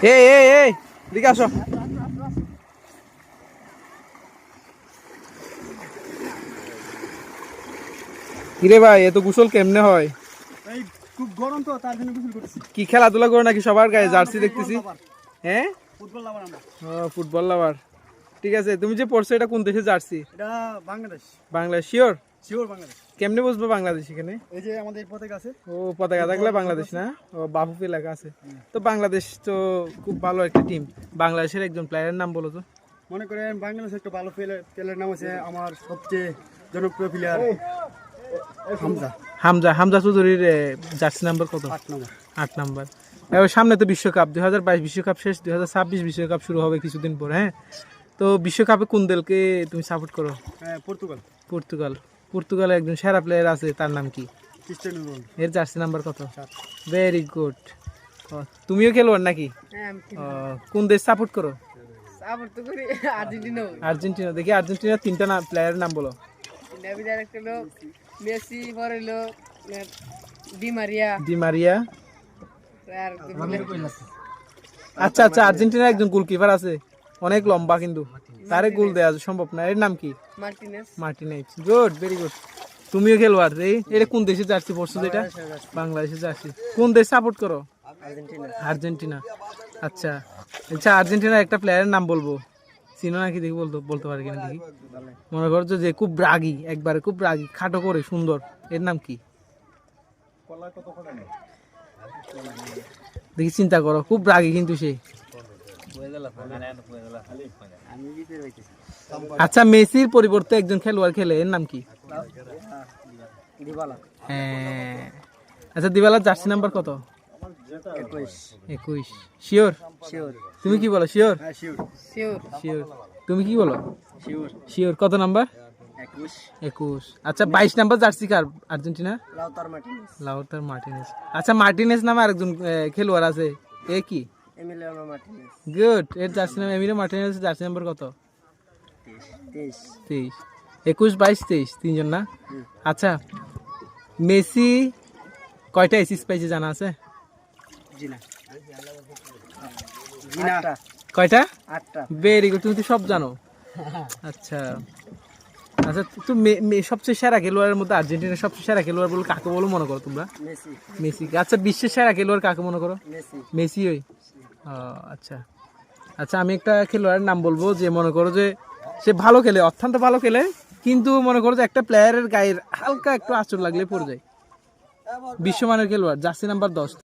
এই দিকে আসো। কিরে ভাই, এত গোসল কেমনে হয়? এই খুব গরম তো, তার জন্য গোসল করতেছি। কি খেলাধুলা করো নাকি? সবার গায়ে জার্সি দেখতেছি। হ্যাঁ, ফুটবল লাভার আমরা। ও ফুটবল লাভার। ঠিক আছে, তুমি যে পড়ছো এটা কোন দেশের জার্সি? এটা বাংলাদেশ। বাংলাদেশ শিওর? শিওর বাংলাদেশ। কেমনে বুঝবো বাংলাদেশ এখানে? এই যে আমাদের পতাকা আছে। ও পতাকা থাকলে বাংলাদেশ না? ও বাফুফে লেখা আছে। তো বাংলাদেশ তো খুব ভালো একটা টিম। বাংলাদেশের একজন প্লেয়ারের নাম বলো তো। মনে করেন বাংলাদেশের একটা ভালো প্লেয়ারের নাম আছে, আমার সবচেয়ে জনপ্রিয় প্লেয়ার হামজা। হামজা চৌধুরীর জার্সি নাম্বার কত? 8 নম্বর। 8 নাম্বার। এবার সামনে তো বিশ্বকাপ, 2022 বিশ্বকাপ শেষ, 2026 বিশ্বকাপ শুরু হবে কিছুদিন পর। হ্যাঁ, তো বিশ্বকাপে কোন দলকে তুমি সাপোর্ট করো? হ্যাঁ, পর্তুগাল। পর্তুগালে একজন সেরা প্লেয়ার আছে, তার নাম কি? Cristiano Ronaldo. এর জার্সি নাম্বার কত? 7। Very good. তুমিও খেলোয়াড় নাকি? কোন দেশ সাপোর্ট করো? সাপোর্ট তো করি আর্জেন্টিনা। আর্জেন্টিনা। দেখি আর্জেন্টিনার 3টা প্লেয়ারের নাম বলো। নেভিদার একটা লোক, মেসি, পরে লোক ডি মারিয়া। আর আচ্ছা, আর্জেন্টিনার একজন গোলকিপার আছে, অনেক লম্বা, কিন্তু তারে গোল দেওয়া সম্ভব না। এর নাম কি? মার্টিনেজ। Good, very good. তুমিও খেলোয়াড়। এটা কোন দেশের জার্সি পরছো? যেটা বাংলাদেশের জার্সি। কোন দেশ সাপোর্ট করো? আর্জেন্টিনা। আচ্ছা, আর্জেন্টিনার একটা প্লেয়ারের নাম বলবো, চিনো নাকি? দেখি বলতে পারি কিনা দেখি। মনে করছো যে খুব রাগী, একবারে খুব রাগী, খাটো করে সুন্দর, এর নাম কি? দেখি চিন্তা করো, খুব রাগী কিন্তু সে। আচ্ছা, মেসির পরিবর্তে একজন খেলোয়াড় খেলে, এর নাম কি? হ্যাঁ। আচ্ছা, দিবালার জার্সি নাম্বার কত? 21। শিওর? তুমি কি বলো? শিওর? শিওর। তুমি কি বলো? শিওর। কত নাম্বার? 21। আচ্ছা, 22 নাম্বার জার্সি কার আর্জেন্টিনা? লাউতার মার্টিনেজ। আচ্ছা, মার্টিনেজ নামে আরেকজন খেলোয়াড় আছে, এ কি? গুড। এর জার্সি নাম এমিলিয়ানো মার্টিনেজ। জার্সি নাম্বার কত? 23। 21, 22, 23, তিনজন না? আচ্ছা, মেসি কয়টা অ্যাসিস্ট পাইছে জানা আছে? কয়টা? 8টা। ভেরি গুড, তুমি তো সব জানো। আচ্ছা, তুমি সবচেয়ে সেরা খেলোয়াড়ের মধ্যে আর্জেন্টিনার সবচেয়ে সেরা খেলোয়াড় বলে কাকে বলো মনে করো তোমরা? মেসি। আচ্ছা, বিশ্বের সেরা খেলোয়াড় কাকে মনে করো? মেসি। ওই আচ্ছা, আমি একটা খেলোয়াড়ের নাম বলবো যে মনে করো যে সে ভালো খেলে, অত্যন্ত ভালো খেলে, কিন্তু মনে করো যে একটা প্লেয়ারের গায়ের হালকা একটু আঁচড় লাগলে পড়ে যায়। বিশ্বমানের খেলোয়াড়, জার্সি নাম্বার 10।